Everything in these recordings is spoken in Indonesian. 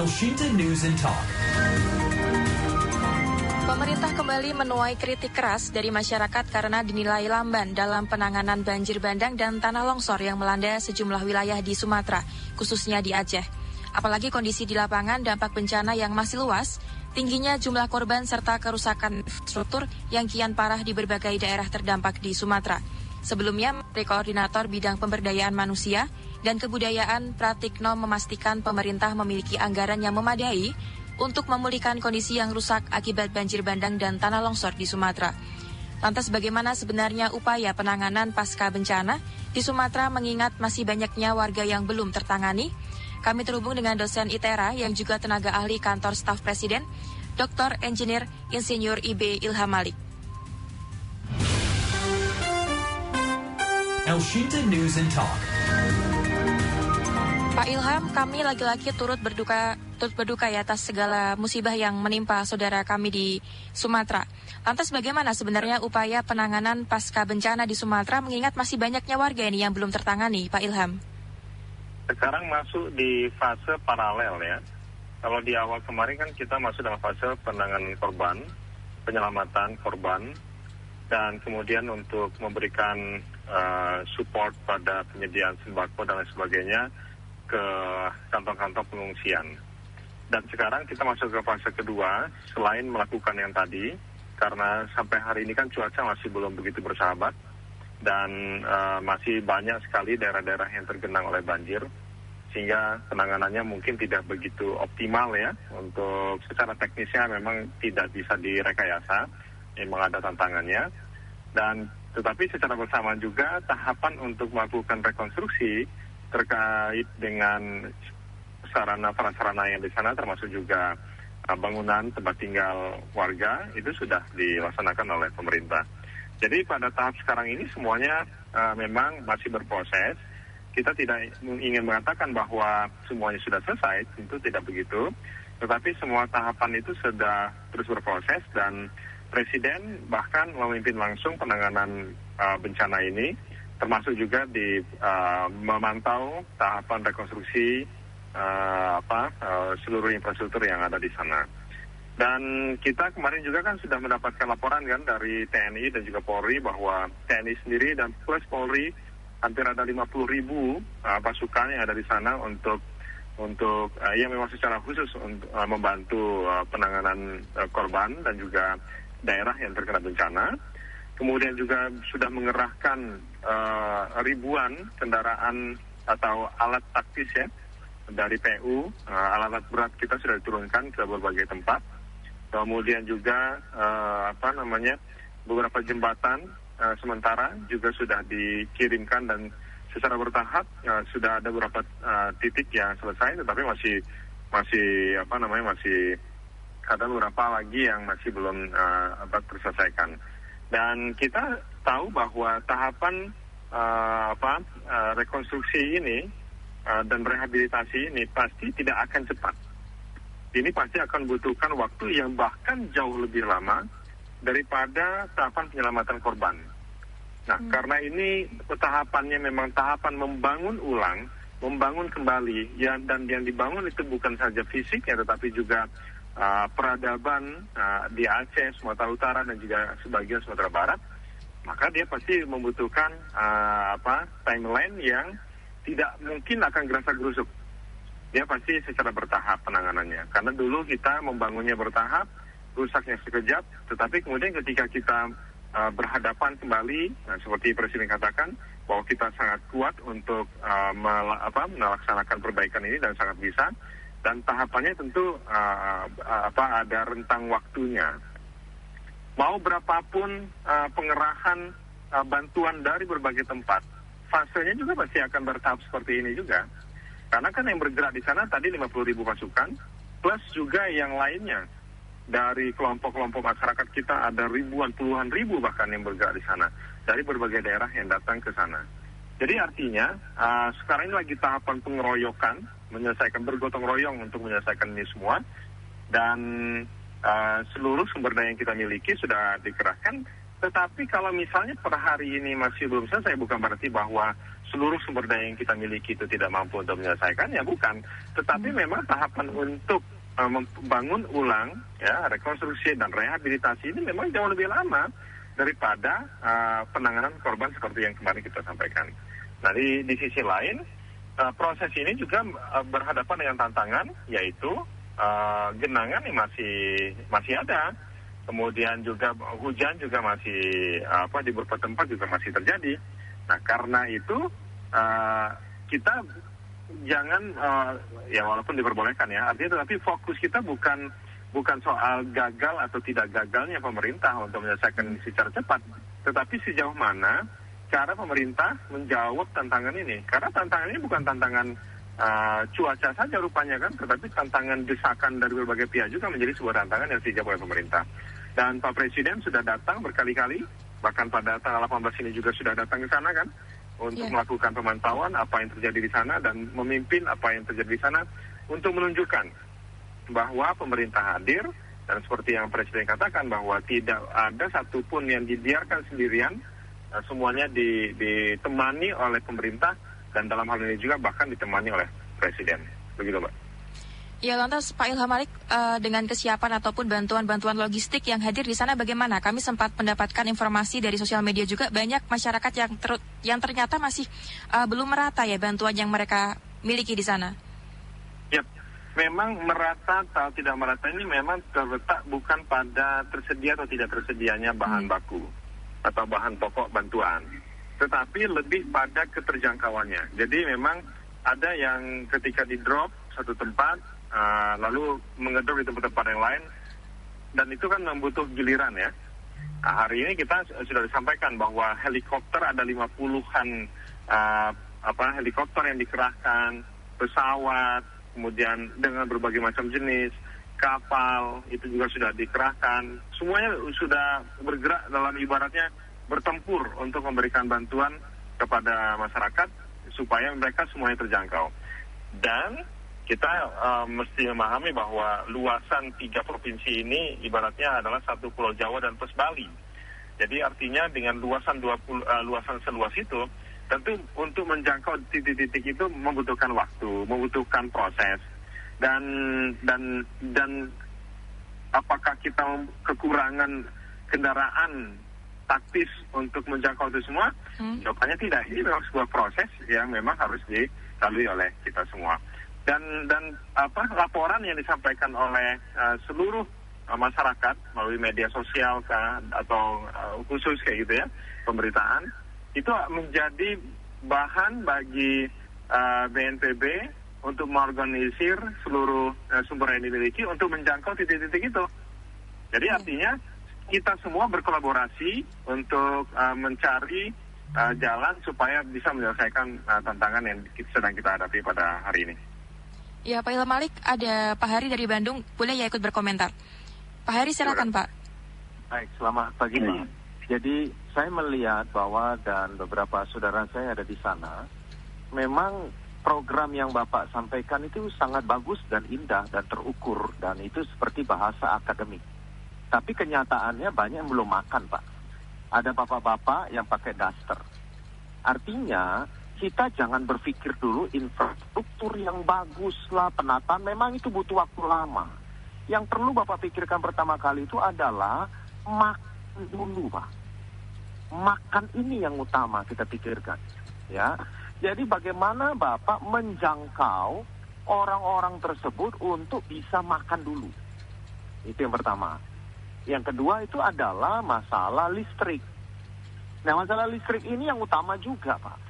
Elshinta News and Talk. Pemerintah kembali menuai kritik keras dari masyarakat karena dinilai lamban dalam penanganan banjir bandang dan tanah longsor yang melanda sejumlah wilayah di Sumatera, khususnya di Aceh. Apalagi kondisi di lapangan dampak bencana yang masih luas, tingginya jumlah korban serta kerusakan struktur yang kian parah di berbagai daerah terdampak di Sumatera. Sebelumnya, Menteri Koordinator Bidang Pemberdayaan Manusia dan Kebudayaan Pratikno memastikan pemerintah memiliki anggaran yang memadai untuk memulihkan kondisi yang rusak akibat banjir bandang dan tanah longsor di Sumatera. Lantas bagaimana sebenarnya upaya penanganan pasca bencana di Sumatera mengingat masih banyaknya warga yang belum tertangani? Kami terhubung dengan dosen ITERA yang juga tenaga ahli kantor staf Presiden, Dr. Engineer Insinyur IB Ilham Malik. Elshinta News and Talk. Pak Ilham, kami lagi-lagi turut berduka ya atas segala musibah yang menimpa saudara kami di Sumatera. Lantas bagaimana sebenarnya upaya penanganan pasca bencana di Sumatera mengingat masih banyaknya warga ini yang belum tertangani, Pak Ilham? Sekarang masuk di fase paralel ya. Kalau di awal kemarin kan kita masuk dalam fase penanganan korban, penyelamatan korban, dan kemudian untuk memberikan support pada penyediaan sembako dan lain sebagainya ke kantong-kantong pengungsian. Dan sekarang kita masuk ke fase kedua, selain melakukan yang tadi, karena sampai hari ini kan cuaca masih belum begitu bersahabat, dan masih banyak sekali daerah-daerah yang tergenang oleh banjir, sehingga penanganannya mungkin tidak begitu optimal ya. Untuk secara teknisnya memang tidak bisa direkayasa, memang ada tantangannya. Dan tetapi secara bersamaan juga tahapan untuk melakukan rekonstruksi terkait dengan sarana-prasarana yang di sana, termasuk juga bangunan tempat tinggal warga, itu sudah dilaksanakan oleh pemerintah. Jadi pada tahap sekarang ini semuanya memang masih berproses. Kita tidak ingin mengatakan bahwa semuanya sudah selesai, tentu tidak begitu. Tetapi semua tahapan itu sudah terus berproses dan Presiden bahkan memimpin langsung penanganan bencana ini, termasuk juga di memantau tahapan rekonstruksi seluruh infrastruktur yang ada di sana. Dan kita kemarin juga kan sudah mendapatkan laporan kan dari TNI dan juga Polri bahwa TNI sendiri dan plus Polri hampir ada 50.000 pasukan yang ada di sana untuk yang memang secara khusus untuk membantu penanganan korban dan juga daerah yang terkena bencana. Kemudian juga sudah mengerahkan ribuan kendaraan atau alat taktis ya dari PU, alat berat kita sudah diturunkan ke berbagai tempat. Kemudian juga beberapa jembatan sementara juga sudah dikirimkan dan secara bertahap sudah ada beberapa titik yang selesai, tetapi masih ada beberapa lagi yang masih belum terselesaikan. Dan kita tahu bahwa tahapan rekonstruksi ini dan rehabilitasi ini pasti tidak akan cepat. Ini pasti akan membutuhkan waktu yang bahkan jauh lebih lama daripada tahapan penyelamatan korban. Nah, karena ini tahapannya memang tahapan membangun ulang, membangun kembali, ya, dan yang dibangun itu bukan saja fisik ya, tetapi juga peradaban di Aceh, Sumatera Utara dan juga sebagian Sumatera Barat, maka dia pasti membutuhkan timeline yang tidak mungkin akan gerasa-gerusuk. Dia pasti secara bertahap penanganannya. Karena dulu kita membangunnya bertahap, rusaknya sekejap, tetapi kemudian ketika kita berhadapan kembali, seperti Presiden katakan, bahwa kita sangat kuat untuk melaksanakan perbaikan ini dan sangat bisa. Dan tahapannya tentu ada rentang waktunya. Mau berapapun pengerahan bantuan dari berbagai tempat, fasenya juga pasti akan bertahap seperti ini juga. Karena kan yang bergerak di sana tadi 50.000 pasukan, plus juga yang lainnya. Dari kelompok-kelompok masyarakat kita ada ribuan, puluhan ribu bahkan yang bergerak di sana. Dari berbagai daerah yang datang ke sana. Jadi artinya sekarang ini lagi tahapan pengeroyokan, menyelesaikan bergotong royong untuk menyelesaikan ini semua. Dan seluruh sumber daya yang kita miliki sudah dikerahkan Tetapi kalau misalnya per hari ini masih belum selesai, bukan berarti bahwa seluruh sumber daya yang kita miliki itu tidak mampu untuk menyelesaikannya, bukan. Tetapi memang tahapan untuk membangun ulang, ya, rekonstruksi dan rehabilitasi ini memang jauh lebih lama daripada penanganan korban seperti yang kemarin kita sampaikan. Nah, di sisi lain, proses ini juga berhadapan dengan tantangan, yaitu genangan yang masih ada. Kemudian juga hujan juga masih di beberapa tempat juga masih terjadi. Nah, karena itu kita jangan ya walaupun diperbolehkan ya, artinya tetapi fokus kita bukan soal gagal atau tidak gagalnya pemerintah untuk menyelesaikan secara cepat, tetapi sejauh mana cara pemerintah menjawab tantangan ini. Karena tantangan ini bukan tantangan cuaca saja rupanya kan, tetapi tantangan desakan dari berbagai pihak juga menjadi sebuah tantangan yang dijawab oleh pemerintah. Dan Pak Presiden sudah datang berkali-kali, bahkan pada tanggal 18 ini juga sudah datang ke sana kan, untuk melakukan pemantauan apa yang terjadi di sana dan memimpin apa yang terjadi di sana untuk menunjukkan bahwa pemerintah hadir dan seperti yang Presiden katakan bahwa tidak ada satupun yang dibiarkan sendirian, semuanya ditemani oleh pemerintah dan dalam hal ini juga bahkan ditemani oleh Presiden. Begitu, Mbak. Ya, lantas Pak Ilham Malik, dengan kesiapan ataupun bantuan-bantuan logistik yang hadir di sana bagaimana? Kami sempat mendapatkan informasi dari sosial media juga banyak masyarakat yang ternyata masih belum merata ya bantuan yang mereka miliki di sana. Ya, memang merata atau tidak merata ini memang terletak bukan pada tersedia atau tidak tersedianya bahan baku atau bahan pokok bantuan, tetapi lebih pada keterjangkauannya. Jadi memang ada yang ketika di drop satu tempat lalu mengedor di tempat-tempat yang lain, dan itu kan membutuh giliran ya. Nah, hari ini kita sudah disampaikan bahwa helikopter ada 50-an helikopter yang dikerahkan, pesawat, kemudian dengan berbagai macam jenis, kapal itu juga sudah dikerahkan. Semuanya sudah bergerak dalam ibaratnya bertempur untuk memberikan bantuan kepada masyarakat supaya mereka semuanya terjangkau. Dan kita mesti memahami bahwa luasan 3 provinsi ini ibaratnya adalah satu Pulau Jawa dan plus Bali. Jadi artinya dengan luasan seluas itu, tentu untuk menjangkau titik-titik itu membutuhkan waktu, membutuhkan proses. Dan apakah kita kekurangan kendaraan taktis untuk menjangkau itu semua? Jawabannya tidak. Ini memang sebuah proses yang memang harus dilalui oleh kita semua. Dan laporan yang disampaikan oleh seluruh masyarakat melalui media sosial atau khusus kayak gitu ya, pemberitaan itu menjadi bahan bagi BNPB untuk mengorganisir seluruh sumber yang dimiliki untuk menjangkau titik-titik itu. Jadi artinya kita semua berkolaborasi untuk mencari jalan supaya bisa menyelesaikan tantangan yang sedang kita hadapi pada hari ini. Ya, Pak Ilham Malik, ada Pak Hari dari Bandung, boleh ya ikut berkomentar. Pak Hari, silakan Pak. Baik, selamat pagi Pak. Jadi saya melihat bahwa dan beberapa saudara saya ada di sana, memang program yang Bapak sampaikan itu sangat bagus dan indah dan terukur, dan itu seperti bahasa akademik. Tapi kenyataannya banyak yang belum makan Pak. Ada bapak-bapak yang pakai daster. Artinya kita jangan berpikir dulu infrastruktur yang bagus lah, penataan memang itu butuh waktu lama. Yang perlu Bapak pikirkan pertama kali itu adalah makan dulu Pak. Makan ini yang utama kita pikirkan. Ya, jadi bagaimana Bapak menjangkau orang-orang tersebut untuk bisa makan dulu. Itu yang pertama. Yang kedua itu adalah masalah listrik. Nah, masalah listrik ini yang utama juga Pak.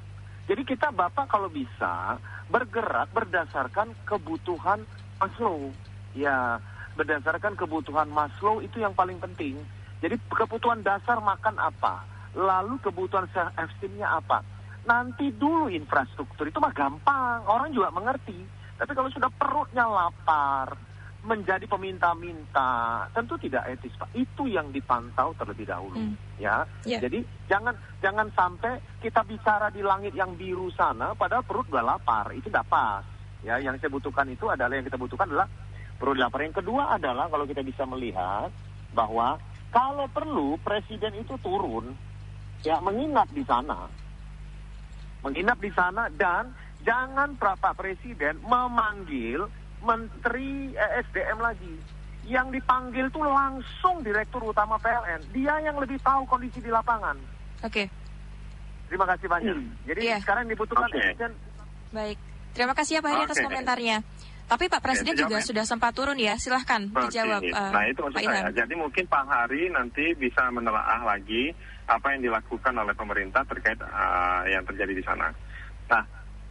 Jadi kita Bapak kalau bisa bergerak berdasarkan kebutuhan Maslow. Ya, berdasarkan kebutuhan Maslow itu yang paling penting. Jadi kebutuhan dasar makan apa? Lalu kebutuhan self-esteem-nya apa? Nanti dulu infrastruktur itu mah gampang, orang juga mengerti. Tapi kalau sudah perutnya lapar, menjadi peminta-minta, tentu tidak etis Pak. Itu yang dipantau terlebih dahulu. Ya. Jadi jangan sampai kita bicara di langit yang biru sana padahal perut udah lapar, itu tidak pas. Ya, yang saya butuhkan itu adalah yang kita butuhkan adalah perut lapar. Yang kedua adalah kalau kita bisa melihat bahwa Kalau perlu Presiden itu turun, ya menginap di sana dan jangan Pak Presiden memanggil Menteri SDM lagi. Yang dipanggil tuh langsung Direktur Utama PLN. Dia yang lebih tahu kondisi di lapangan. Oke. Terima kasih banyak. Jadi sekarang dibutuhkan Presiden. Baik. Terima kasih ya Pak Heri atas komentarnya. Tapi Pak Presiden juga sudah sempat turun ya. Silahkan dijawab. Nah itu maksud saya. Jadi mungkin Pak Hari nanti bisa menelaah lagi apa yang dilakukan oleh pemerintah terkait yang terjadi di sana. Nah,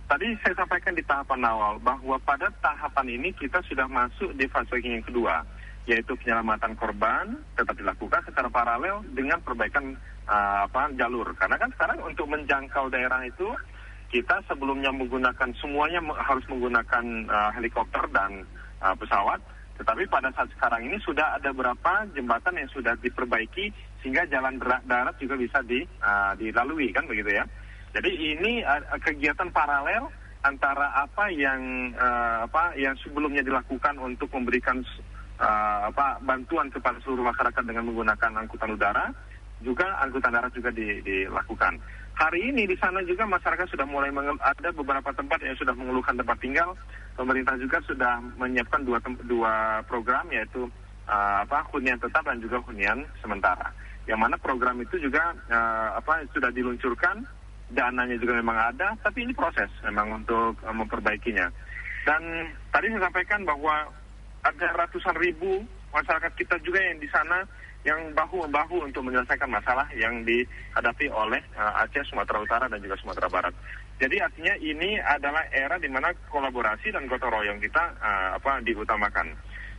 tadi saya sampaikan di tahapan awal bahwa pada tahapan ini kita sudah masuk di fase yang kedua, yaitu penyelamatan korban tetap dilakukan secara paralel dengan perbaikan jalur. Karena kan sekarang untuk menjangkau daerah itu kita sebelumnya menggunakan semuanya harus menggunakan helikopter dan pesawat. Tetapi pada saat sekarang ini sudah ada beberapa jembatan yang sudah diperbaiki sehingga jalan darat juga bisa dilalui kan begitu ya. Jadi ini kegiatan paralel antara apa yang sebelumnya dilakukan untuk memberikan bantuan kepada seluruh masyarakat dengan menggunakan angkutan udara, juga angkutan darat juga dilakukan. Hari ini di sana juga masyarakat sudah mulai ada beberapa tempat yang sudah mengeluhkan tempat tinggal. Pemerintah juga sudah menyiapkan dua program, yaitu hunian tetap dan juga hunian sementara. Yang mana program itu juga sudah diluncurkan, dananya juga memang ada, tapi ini proses memang untuk memperbaikinya. Dan tadi saya sampaikan bahwa ada ratusan ribu masyarakat kita juga yang di sana yang bahu-membahu untuk menyelesaikan masalah yang dihadapi oleh Aceh, Sumatera Utara, dan juga Sumatera Barat. Jadi artinya ini adalah era di mana kolaborasi dan gotong royong kita diutamakan.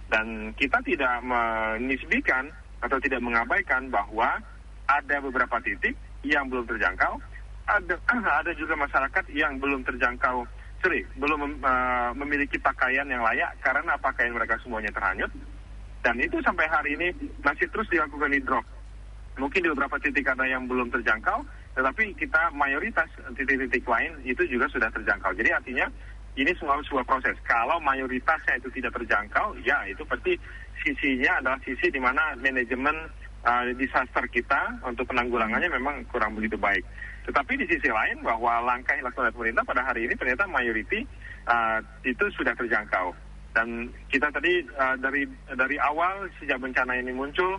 Dan kita tidak menisbikan atau tidak mengabaikan bahwa ada beberapa titik yang belum terjangkau, ada juga masyarakat yang belum terjangkau, belum memiliki pakaian yang layak karena pakaian mereka semuanya terhanyut. Dan itu sampai hari ini masih terus dilakukan di drop. Mungkin di beberapa titik ada yang belum terjangkau, tetapi kita mayoritas titik-titik lain itu juga sudah terjangkau. Jadi artinya ini semua sebuah proses. Kalau mayoritasnya itu tidak terjangkau, ya itu pasti sisinya adalah sisi di mana manajemen disaster kita untuk penanggulangannya memang kurang begitu baik. Tetapi di sisi lain bahwa langkah yang dilakukan oleh pemerintah pada hari ini ternyata mayoriti itu sudah terjangkau. Dan kita tadi dari awal sejak bencana ini muncul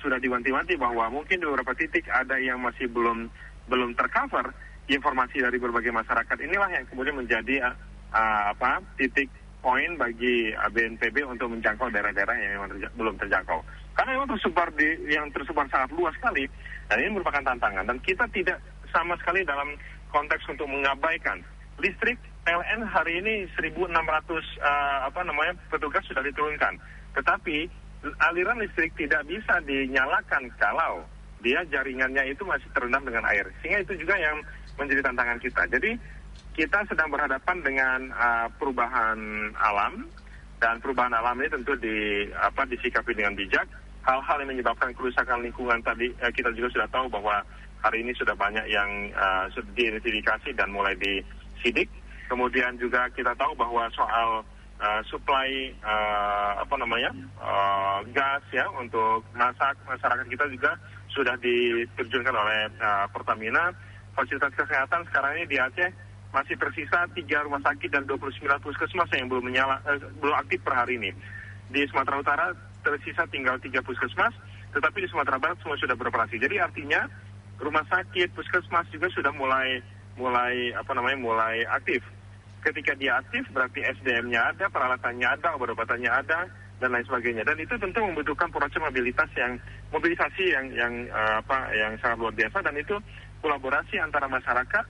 sudah diwanti-wanti bahwa mungkin di beberapa titik ada yang masih belum tercover informasi dari berbagai masyarakat. Inilah yang kemudian menjadi titik poin bagi BNPB untuk menjangkau daerah-daerah yang memang belum terjangkau. Karena memang tersebar sangat luas sekali, dan ini merupakan tantangan. Dan kita tidak sama sekali dalam konteks untuk mengabaikan listrik. PLN hari ini 1.600 petugas sudah diturunkan. Tetapi aliran listrik tidak bisa dinyalakan kalau dia jaringannya itu masih terendam dengan air. Sehingga itu juga yang menjadi tantangan kita. Jadi kita sedang berhadapan dengan perubahan alam, dan perubahan alam ini tentu disikapi dengan bijak. Hal-hal yang menyebabkan kerusakan lingkungan tadi kita juga sudah tahu bahwa hari ini sudah banyak yang sudah diidentifikasi dan mulai disidik. Kemudian juga kita tahu bahwa soal supply gas ya untuk masak, masyarakat kita juga sudah diterjunkan oleh Pertamina. Fasilitas kesehatan sekarang ini di Aceh masih tersisa 3 rumah sakit dan 29 puskesmas yang belum aktif per hari ini. Di Sumatera Utara tersisa tinggal 3 puskesmas, tetapi di Sumatera Barat semua sudah beroperasi. Jadi artinya rumah sakit, puskesmas juga sudah mulai aktif. Ketika dia aktif berarti SDM-nya ada, peralatannya ada, obat-obatannya ada, dan lain sebagainya. Dan itu tentu membutuhkan proses mobilisasi yang sangat luar biasa, dan itu kolaborasi antara masyarakat,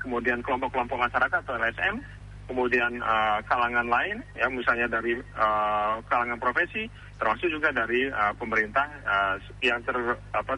kemudian kelompok-kelompok masyarakat atau LSM, kemudian kalangan lain, ya misalnya dari kalangan profesi, termasuk juga dari pemerintah yang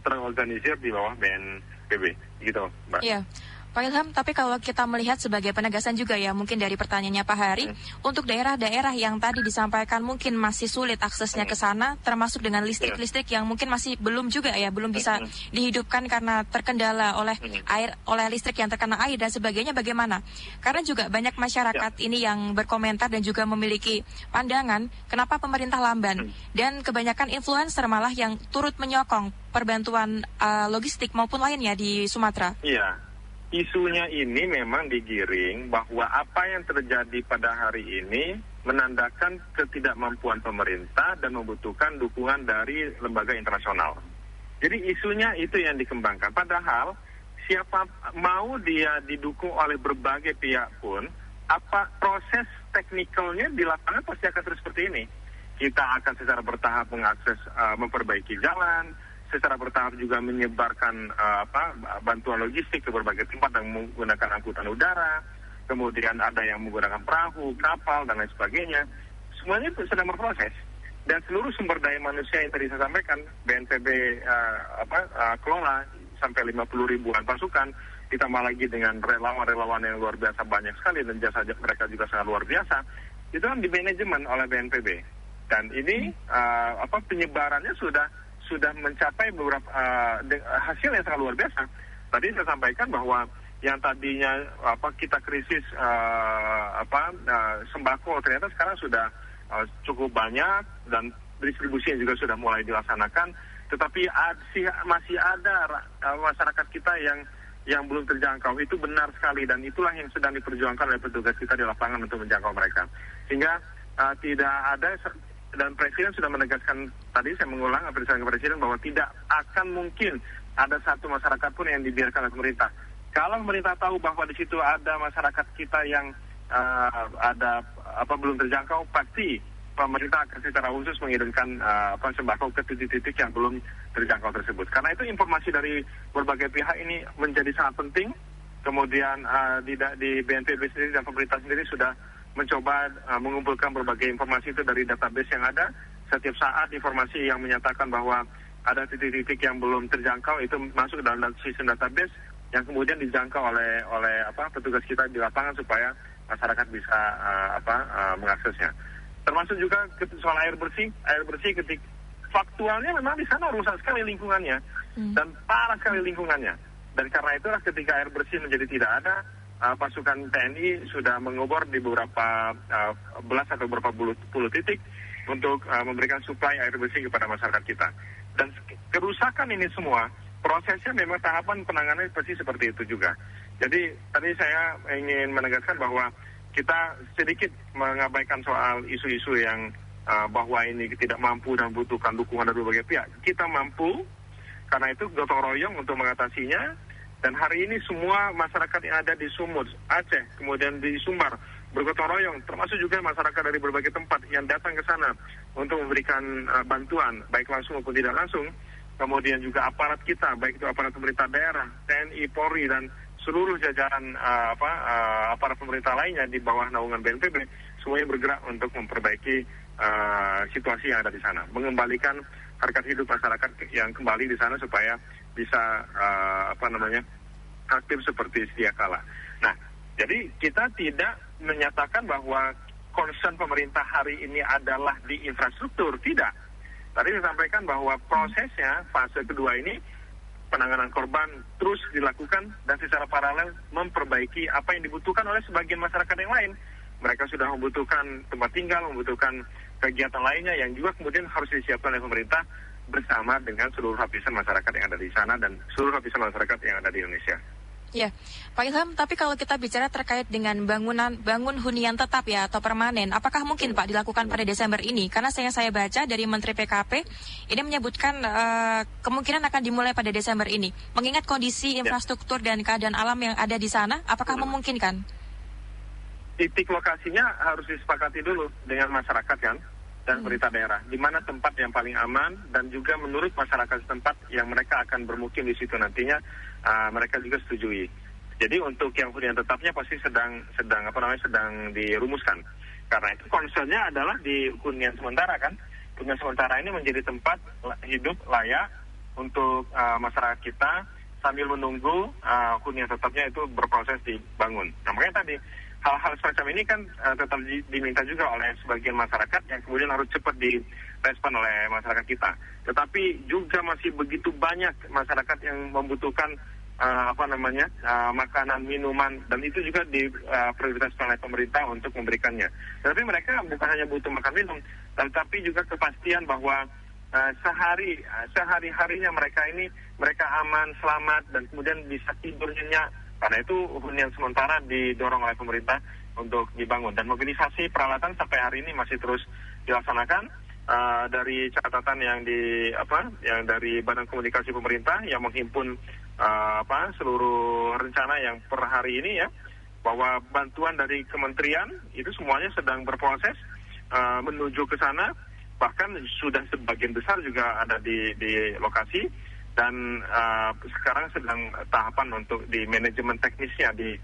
terorganisir di bawah BNPB, gitu, Mbak. Iya. Pak Ilham, tapi kalau kita melihat sebagai penegasan juga ya, mungkin dari pertanyaannya Pak Hari, untuk daerah-daerah yang tadi disampaikan mungkin masih sulit aksesnya ke sana, termasuk dengan listrik-listrik yang mungkin masih belum juga ya, belum bisa dihidupkan karena terkendala oleh air, oleh listrik yang terkena air dan sebagainya, bagaimana? Karena juga banyak masyarakat ini yang berkomentar dan juga memiliki pandangan, kenapa pemerintah lamban, dan kebanyakan influencer malah yang turut menyokong perbantuan logistik maupun lainnya di Sumatera. Iya. Isunya ini memang digiring bahwa apa yang terjadi pada hari ini menandakan ketidakmampuan pemerintah dan membutuhkan dukungan dari lembaga internasional. Jadi isunya itu yang dikembangkan. Padahal siapa mau dia didukung oleh berbagai pihak pun, apa proses teknikalnya di lapangan pasti akan terus seperti ini. Kita akan secara bertahap mengakses, memperbaiki jalan, secara bertahap juga menyebarkan bantuan logistik ke berbagai tempat yang menggunakan angkutan udara, kemudian ada yang menggunakan perahu, kapal, dan lain sebagainya. Semuanya itu sedang berproses. Dan seluruh sumber daya manusia yang tadi saya sampaikan, BNPB kelola sampai 50 ribuan pasukan, ditambah lagi dengan relawan-relawan yang luar biasa banyak sekali, dan jasa mereka juga sangat luar biasa, itu kan di manajemen oleh BNPB. Dan ini penyebarannya sudah mencapai beberapa hasil yang sangat luar biasa. Tadi saya sampaikan bahwa yang tadinya kita krisis sembako ternyata sekarang sudah cukup banyak dan distribusinya juga sudah mulai dilaksanakan. Tetapi masih ada masyarakat kita yang belum terjangkau. Itu benar sekali dan itulah yang sedang diperjuangkan oleh petugas kita di lapangan untuk menjangkau mereka. Sehingga tidak ada. Dan Presiden sudah menegaskan, tadi saya mengulang apa yang Presiden, bahwa tidak akan mungkin ada satu masyarakat pun yang dibiarkan oleh pemerintah. Kalau pemerintah tahu bahwa di situ ada masyarakat kita yang belum terjangkau, pasti pemerintah akan secara khusus mengirimkan sembako ke titik-titik yang belum terjangkau tersebut. Karena itu informasi dari berbagai pihak ini menjadi sangat penting. Kemudian di BNPB sendiri dan pemerintah sendiri sudah mencoba mengumpulkan berbagai informasi itu dari database yang ada. Setiap saat informasi yang menyatakan bahwa ada titik-titik yang belum terjangkau itu masuk ke dalam sistem database yang kemudian dijangkau oleh petugas kita di lapangan supaya masyarakat bisa mengaksesnya. Termasuk juga soal air bersih ketika faktualnya memang di sana rusak sekali lingkungannya dan parah sekali lingkungannya. Dan karena itulah ketika air bersih menjadi tidak ada, pasukan TNI sudah mengobor di beberapa belas atau beberapa puluh titik untuk memberikan suplai air bersih kepada masyarakat kita. Dan kerusakan ini semua, prosesnya memang tahapan penanganan pasti seperti itu juga. Jadi tadi saya ingin menegaskan bahwa kita sedikit mengabaikan soal isu-isu yang bahwa ini tidak mampu dan membutuhkan dukungan dari berbagai pihak. Kita mampu, karena itu gotong royong untuk mengatasinya. Dan hari ini semua masyarakat yang ada di Sumut, Aceh, kemudian di Sumbar, bergotong royong, termasuk juga masyarakat dari berbagai tempat yang datang ke sana untuk memberikan bantuan, baik langsung maupun tidak langsung. Kemudian juga aparat kita, baik itu aparat pemerintah daerah, TNI, Polri, dan seluruh jajaran aparat pemerintah lainnya di bawah naungan BNPB, semuanya bergerak untuk memperbaiki situasi yang ada di sana, mengembalikan harkat hidup masyarakat yang kembali di sana supaya bisa aktif seperti sedia kala. Nah, jadi kita tidak menyatakan bahwa concern pemerintah hari ini adalah di infrastruktur, tidak. Tadi saya sampaikan bahwa prosesnya fase kedua ini penanganan korban terus dilakukan dan secara paralel memperbaiki apa yang dibutuhkan oleh sebagian masyarakat yang lain. Mereka sudah membutuhkan tempat tinggal, membutuhkan kegiatan lainnya yang juga kemudian harus disiapkan oleh pemerintah bersama dengan seluruh lapisan masyarakat yang ada di sana dan seluruh lapisan masyarakat yang ada di Indonesia. Ya, Pak Ilham, tapi kalau kita bicara terkait dengan bangun hunian tetap ya atau permanen, apakah mungkin Pak dilakukan pada Desember ini? Karena saya baca dari Menteri PKP ini menyebutkan kemungkinan akan dimulai pada Desember ini. Mengingat kondisi infrastruktur dan keadaan alam yang ada di sana, apakah memungkinkan? Titik lokasinya harus disepakati dulu dengan masyarakat kan dan pemerintah daerah. Di mana tempat yang paling aman dan juga menurut masyarakat setempat yang mereka akan bermukim di situ nantinya mereka juga setujui. Jadi untuk yang hunian tetapnya pasti sedang dirumuskan. Karena itu concernnya adalah di hunian sementara kan. Hunian sementara ini menjadi tempat hidup layak untuk masyarakat kita sambil menunggu hunian tetapnya itu berproses dibangun. Nah, makanya tadi hal-hal semacam ini kan tetap diminta juga oleh sebagian masyarakat yang kemudian harus cepat direspon oleh masyarakat kita. Tetapi juga masih begitu banyak masyarakat yang membutuhkan makanan, minuman, dan itu juga diprioritaskan oleh pemerintah untuk memberikannya. Tetapi mereka bukan hanya butuh makan minum, tetapi juga kepastian bahwa sehari-harinya mereka aman, selamat, dan kemudian bisa tidur nyenyak. Karena itu hunian sementara didorong oleh pemerintah untuk dibangun. Dan mobilisasi peralatan sampai hari ini masih terus dilaksanakan. Dari catatan yang dari Badan Komunikasi Pemerintah yang menghimpun seluruh rencana yang per hari ini ya, bahwa bantuan dari kementerian itu semuanya sedang berproses menuju ke sana, bahkan sudah sebagian besar juga ada di lokasi, dan sekarang sedang tahapan untuk di manajemen teknisnya di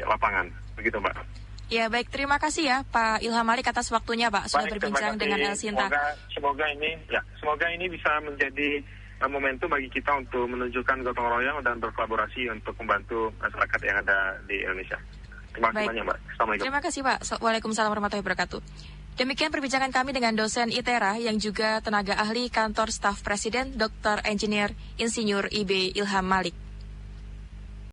lapangan, begitu Mbak. Ya baik, terima kasih ya Pak Ilham Malik atas waktunya Pak sudah berbincang dengan El Sinta. Semoga ini bisa menjadi momentum bagi kita untuk menunjukkan gotong royong dan berkolaborasi untuk membantu masyarakat yang ada di Indonesia. Terima kasih banyak Mbak. Assalamualaikum. Terima kasih Pak. Waalaikumsalam warahmatullahi wabarakatuh. Demikian perbincangan kami dengan dosen ITERA yang juga tenaga ahli kantor staf Presiden Dr. Engineer Insinyur IB Ilham Malik.